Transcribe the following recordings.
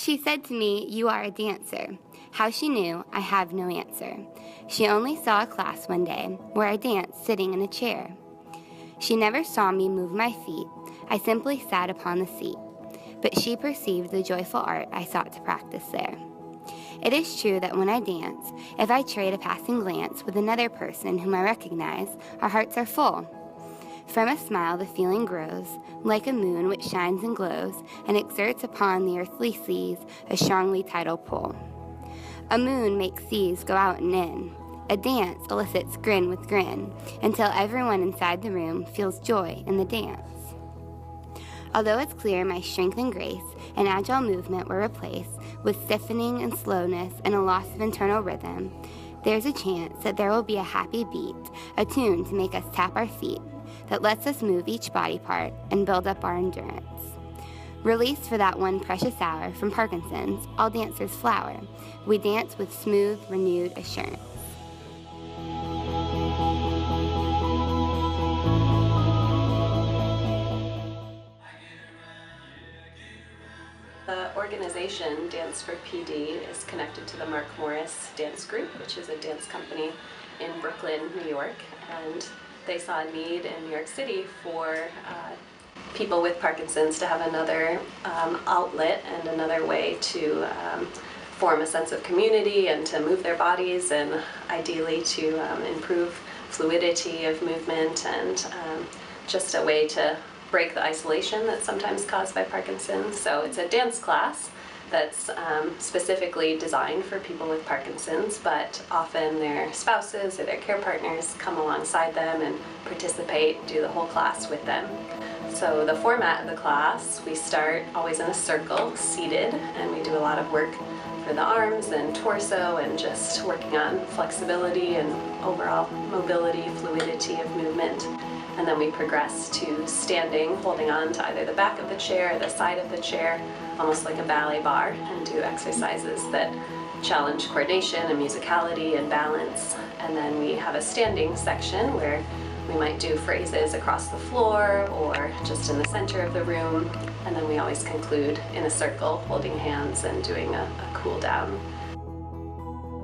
She said to me, "You are a dancer." How she knew, I have no answer. She only saw a class one day where I danced sitting in a chair. She never saw me move my feet. I simply sat upon the seat. But she perceived the joyful art I sought to practice there. It is true that when I dance, if I trade a passing glance with another person whom I recognize, our hearts are full. From a smile the feeling grows, like a moon which shines and glows, and exerts upon the earthly seas a strongly tidal pull. A moon makes seas go out and in. A dance elicits grin with grin, until everyone inside the room feels joy in the dance. Although it's clear my strength and grace and agile movement were replaced with stiffening and slowness and a loss of internal rhythm, there's a chance that there will be a happy beat, a tune to make us tap our feet, that lets us move each body part and build up our endurance. Released for that one precious hour from Parkinson's, all dancers flower. We dance with smooth, renewed assurance. The organization Dance for PD is connected to the Mark Morris Dance Group, which is a dance company in Brooklyn, New York, and they saw a need in New York City for people with Parkinson's to have another outlet and another way to form a sense of community and to move their bodies, and ideally to improve fluidity of movement and just a way to break the isolation that's sometimes caused by Parkinson's. So it's a dance class that's specifically designed for people with Parkinson's, but often their spouses or their care partners come alongside them and participate, do the whole class with them. So the format of the class, we start always in a circle, seated, and we do a lot of work for the arms and torso and just working on flexibility and overall mobility, fluidity of movement. And then we progress to standing, holding on to either the back of the chair or the side of the chair, almost like a ballet bar, and do exercises that challenge coordination and musicality and balance. And then we have a standing section where we might do phrases across the floor or just in the center of the room. And then we always conclude in a circle, holding hands and doing a cool down.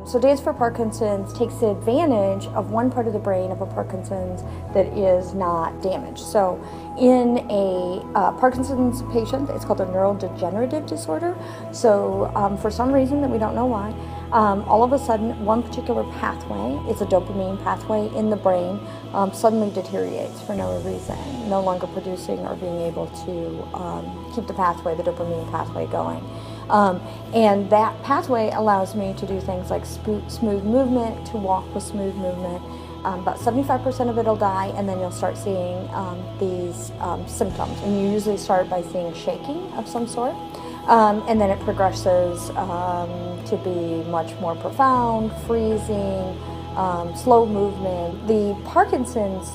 So Dance for Parkinson's takes advantage of one part of the brain of a Parkinson's that is not damaged. So in a Parkinson's patient, it's called a neurodegenerative disorder. So for some reason that we don't know why, all of a sudden one particular pathway, it's a dopamine pathway in the brain, suddenly deteriorates for no reason, no longer producing or being able to keep the dopamine pathway going. And that pathway allows me to do things like smooth movement, to walk with smooth movement. About 75% of it will die, and then you'll start seeing these symptoms. And you usually start by seeing shaking of some sort. And then it progresses to be much more profound, freezing, slow movement. The Parkinson's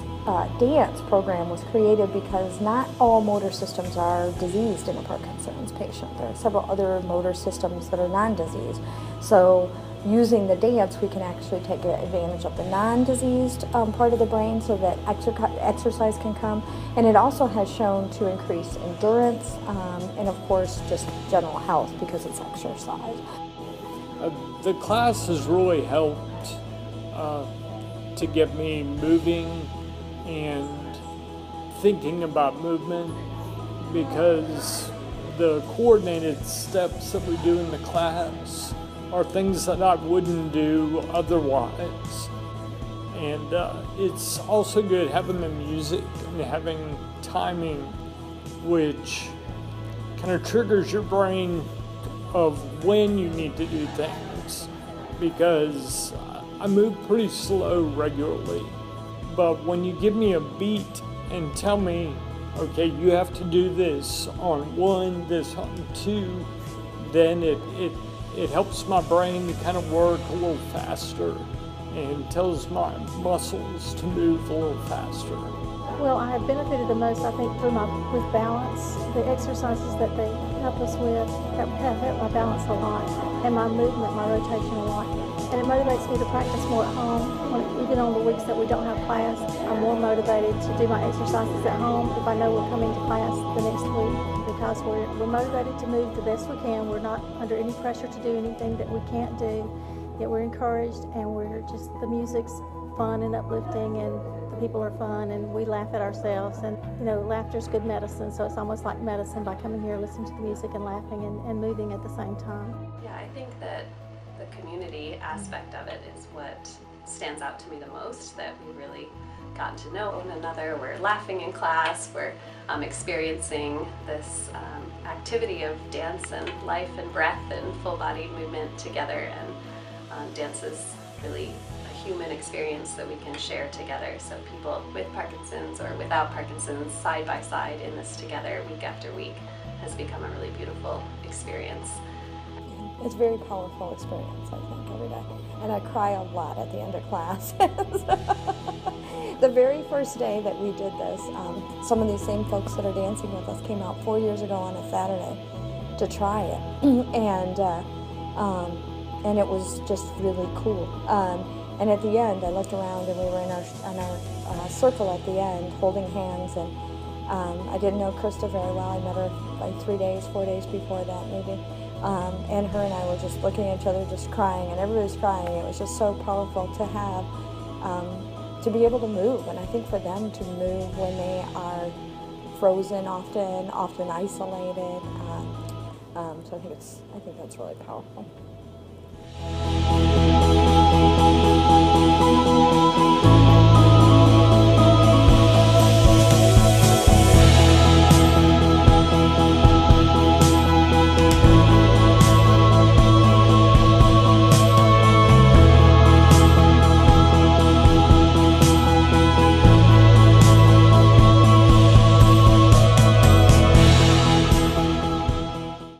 dance program was created because not all motor systems are diseased in a Parkinson's patient. There are several other motor systems that are non-diseased. So using the dance, we can actually take advantage of the non-diseased part of the brain so that exercise can come. And it also has shown to increase endurance and of course just general health because it's exercise. The class has really helped to get me moving and thinking about movement, because the coordinated steps that we do in the class are things that I wouldn't do otherwise. And it's also good having the music and having timing, which kind of triggers your brain of when you need to do things, because I move pretty slow regularly. But when you give me a beat and tell me, okay, you have to do this on 1, this on 2, then it helps my brain to kind of work a little faster and tells my muscles to move a little faster. Well, I have benefited the most, I think, with balance. The exercises that they help us with have helped my balance a lot, and my movement, my rotation a lot. And it motivates me to practice more at home. Even on the weeks that we don't have class, I'm more motivated to do my exercises at home if I know we're coming to class the next week. because we're motivated to move the best we can. We're not under any pressure to do anything that we can't do, yet we're encouraged, and the music's fun and uplifting, and the people are fun, and we laugh at ourselves. And laughter's good medicine, so it's almost like medicine by coming here, listening to the music and laughing and moving at the same time. Yeah, I think that the community aspect of it is what stands out to me the most, that we really gotten to know one another. We're laughing in class, we're experiencing this activity of dance and life and breath and full-bodied movement together, and dance is really a human experience that we can share together. So people with Parkinson's or without Parkinson's, side by side in this together week after week, has become a really beautiful experience. It's a very powerful experience, I think, every day. And I cry a lot at the end of class. The very first day that we did this, some of these same folks that are dancing with us came out 4 years ago on a Saturday to try it. And it was just really cool. And at the end, I looked around and we were in our circle at the end, holding hands. And I didn't know Krista very well. I met her like 4 days before that maybe. And her and I were just looking at each other, just crying, and everybody was crying. It was just so powerful to have, to be able to move. And I think for them to move when they are frozen, often isolated. So I think that's really powerful.